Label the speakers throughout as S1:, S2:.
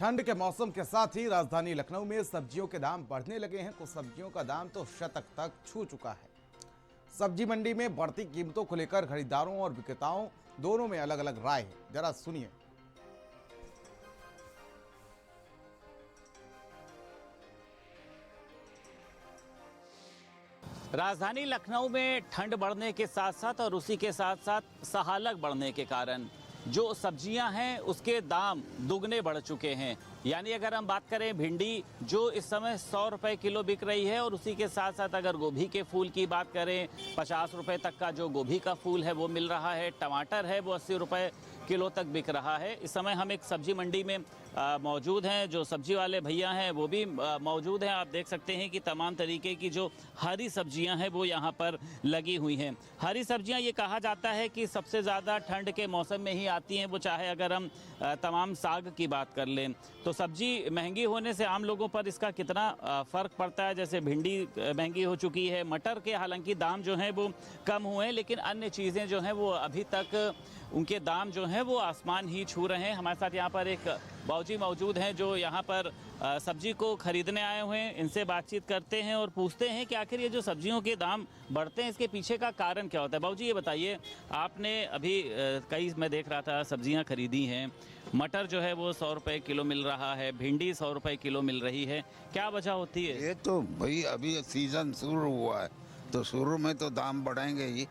S1: ठंड के मौसम के साथ ही राजधानी लखनऊ में सब्जियों के दाम बढ़ने लगे हैं। कुछ सब्जियों का दाम तो शतक तक छू चुका है। सब्जी मंडी में बढ़ती कीमतों को लेकर खरीदारों और विक्रेताओं दोनों में अलग अलग राय है। जरा सुनिए।
S2: राजधानी लखनऊ में ठंड बढ़ने के साथ साथ और उसी के साथ साथ सहालक बढ़ने के कारण जो सब्जियां हैं उसके दाम दुगने बढ़ चुके हैं। यानी अगर हम बात करें भिंडी जो इस समय 100 रुपये किलो बिक रही है, और उसी के साथ साथ अगर गोभी के फूल की बात करें 50 रुपये तक का जो गोभी का फूल है वो मिल रहा है। टमाटर है वो 80 रुपये किलो तक बिक रहा है। इस समय हम एक सब्जी मंडी में मौजूद हैं। जो सब्जी वाले भैया हैं वो भी मौजूद हैं। आप देख सकते हैं कि तमाम तरीके की जो हरी सब्जियां हैं वो यहाँ पर लगी हुई हैं। हरी सब्जियां ये कहा जाता है कि सबसे ज़्यादा ठंड के मौसम में ही आती हैं। वो चाहे अगर हम तमाम साग की बात कर लें तो सब्जी महंगी होने से आम लोगों पर इसका कितना फ़र्क पड़ता है। जैसे भिंडी महंगी हो चुकी है, मटर के हालांकि दाम जो हैं वो कम हुए हैं, लेकिन अन्य चीज़ें जो हैं वो अभी तक उनके दाम जो हैं वो आसमान ही छू रहे हैं। हमारे साथ यहाँ पर एक बाबूजी मौजूद हैं जो यहाँ पर सब्जी को ख़रीदने आए हुए हैं। इनसे बातचीत करते हैं और पूछते हैं कि आखिर ये जो सब्जियों के दाम बढ़ते हैं इसके पीछे का कारण क्या होता है। बाबूजी ये बताइए, आपने अभी कई मैं देख रहा था सब्जियाँ खरीदी हैं। मटर जो है वो 100 रुपये किलो मिल रहा है, भिंडी 100 रुपये किलो मिल रही है, क्या वजह होती है?
S3: ये तो भाई अभी सीज़न शुरू हुआ है तो शुरू में तो दाम बढ़ेंगे ही।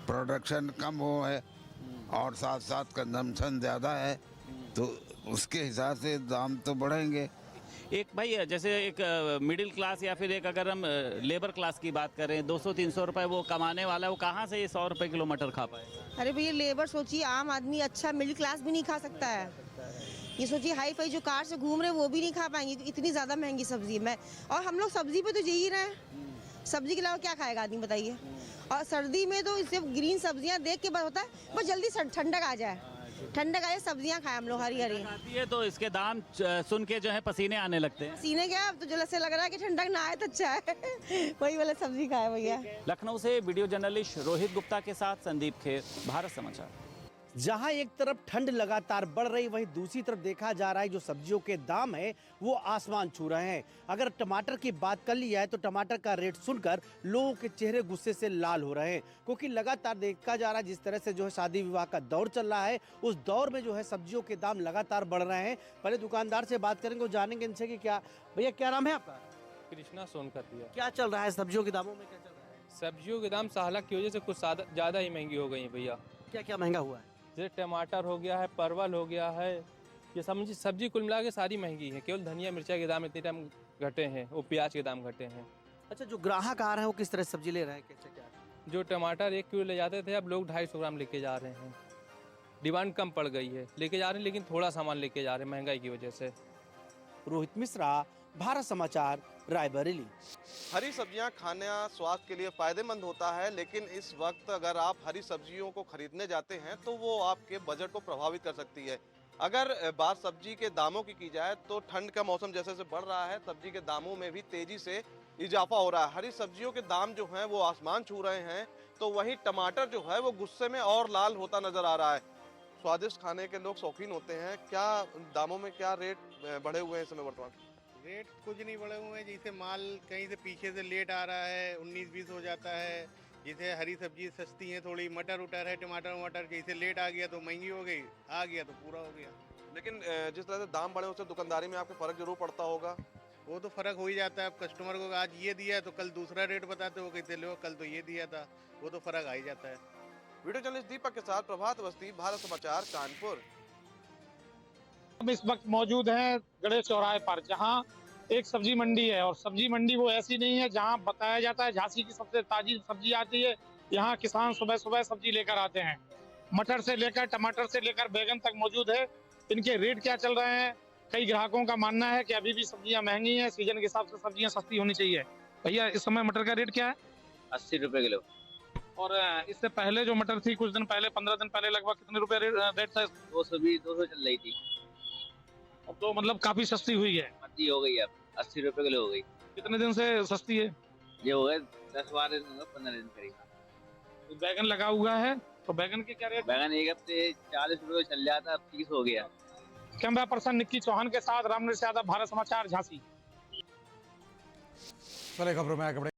S3: प्रोडक्शन कम हो है और साथ साथ कंजम्पशन ज़्यादा है तो उसके हिसाब से दाम तो बढ़ेंगे।
S2: एक भाई जैसे एक मिडिल क्लास या फिर एक अगर हम लेबर क्लास की बात करें 200-300 रुपए वो कमाने वाला है, वो कहाँ से ये 100 रुपए किलो मटर खा पाएगा?
S4: अरे भैया लेबर सोचिए, आम आदमी अच्छा मिडिल क्लास भी नहीं खा सकता है। ये सोचिए हाई फाई जो कार से घूम रहे हैं वो भी नहीं खा पाएंगे, इतनी ज़्यादा महंगी सब्जी है। और हम लोग सब्जी पे तो जी ही रहे हैं, सब्जी के अलावा क्या खाएगा आदमी बताइए। और सर्दी में तो इससे ग्रीन सब्जियां देख के बस होता है बस जल्दी ठंडक आ जाए, ठंडक आए सब्जियां खाएं हम लोग हरी हरी।
S2: आती है तो इसके दाम सुन के जो है पसीने आने लगते हैं।
S4: पसीने क्या, अब तो जल से लग रहा है कि ठंडक ना आए तो अच्छा है। वही वाला सब्जी खाए भैया।
S2: लखनऊ से वीडियो जर्नलिस्ट रोहित गुप्ता के साथ संदीप खेर, भारत समाचार।
S5: जहां एक तरफ ठंड लगातार बढ़ रही, वहीं दूसरी तरफ देखा जा रहा है जो सब्जियों के दाम है वो आसमान छू रहे हैं। अगर टमाटर की बात कर ली जाए तो टमाटर का रेट सुनकर लोगों के चेहरे गुस्से से लाल हो रहे हैं, क्योंकि लगातार देखा जा रहा है जिस तरह से जो है शादी विवाह का दौर चल रहा है, उस दौर में जो है सब्जियों के दाम लगातार बढ़ रहे हैं। पहले दुकानदार से बात करेंगे और जानेंगे इनसे कि क्या भैया क्या नाम है आपका?
S6: कृष्णा सोनकर।
S5: क्या चल रहा है सब्जियों के दामों में, क्या चल रहा है?
S6: सब्जियों के दाम सहालक की वजह से कुछ ज़्यादा ही महंगी हो गई है भैया।
S5: क्या क्या महंगा हुआ है?
S6: जैसे टमाटर हो गया है, परवल हो गया है, ये सब्जी कुल मिला के सारी महंगी है। केवल धनिया मिर्चा के दाम इतने टाइम घटे हैं, वो प्याज के दाम घटे हैं।
S5: अच्छा, जो ग्राहक आ रहे हैं वो किस तरह से सब्जी ले रहे हैं, कैसे क्या?
S6: जो टमाटर 1 किलो ले जाते थे अब लोग 250 ग्राम लेके जा रहे हैं। डिमांड कम पड़ गई है, लेके जा रहे हैं लेकिन थोड़ा सामान लेके जा रहे हैं महंगाई की वजह से।
S5: रोहित मिश्रा, भारत समाचार, रायबरेली।
S7: हरी सब्जियां खाना स्वास्थ्य के लिए फ़ायदेमंद होता है, लेकिन इस वक्त अगर आप हरी सब्जियों को खरीदने जाते हैं तो वो आपके बजट को प्रभावित कर सकती है। अगर बात सब्जी के दामों की जाए तो ठंड का मौसम जैसे जैसे बढ़ रहा है सब्जी के दामों में भी तेज़ी से इजाफा हो रहा है। हरी सब्जियों के दाम जो हैं वो आसमान छू रहे हैं, तो वहीं टमाटर जो है वो गुस्से में और लाल होता नज़र आ रहा है। स्वादिष्ट खाने के लोग शौकीन होते हैं। क्या दामों में क्या रेट बढ़े हुए हैं इस समय वर्तमान?
S8: रेट कुछ नहीं बढ़े हुए हैं, जैसे माल कहीं से पीछे से लेट आ रहा है 19-20 हो जाता है। जैसे हरी सब्जी सस्ती है थोड़ी, मटर उटर है, टमाटर जैसे लेट आ गया तो महंगी हो गई, आ गया तो पूरा हो गया।
S7: लेकिन जिस तरह से दाम बढ़े उससे दुकानदारी में आपको फ़र्क जरूर पड़ता होगा।
S8: वो तो फ़र्क हो ही जाता है। अब कस्टमर को आज ये दिया तो कल दूसरा रेट बताते हो, कहते लो कल तो ये दिया था, वो तो फ़र्क आ ही जाता है।
S7: वीडियो जर्नलिस्ट दीपक के साथ प्रभात अवस्थी, भारत समाचार, कानपुर।
S9: हम इस वक्त मौजूद हैं गणेश चौराहे पर, जहां एक सब्जी मंडी है। और सब्जी मंडी वो ऐसी नहीं है जहां बताया जाता है झांसी की सबसे ताजी सब्जी आती है। यहां किसान सुबह सुबह सब्जी लेकर आते हैं। मटर से लेकर टमाटर से लेकर बैगन तक मौजूद है। इनके रेट क्या चल रहे हैं? कई ग्राहकों का मानना है कि अभी भी सब्जियां महंगी हैं, सीजन के हिसाब से सब्जियां सस्ती होनी चाहिए। भैया इस समय मटर का रेट क्या है?
S10: 80 रुपए किलो।
S9: और इससे पहले जो मटर थी कुछ दिन पहले, 15 दिन पहले लगभग कितने रुपए रेट था?
S10: 220-200 चल रही थी।
S9: अब तो मतलब काफी सस्ती हुई है।
S10: सस्ती हो गई, अब 80 रुपए किलो हो गई।
S9: कितने दिन से सस्ती है?
S10: ये हो गए 10-12 दिन, 15 दिन करीब।
S9: तो बैगन लगा हुआ है, तो बैगन के क्या रेट?
S10: बैगन एक हफ्ते 40 रुपए चल जाता, अब 30 हो गया।
S9: कैमरा पर्सन निक्की चौहान के साथ रामनरेश यादव, भारत समाचार, झांसी।
S1: चले खबरों में आगे बढ़े।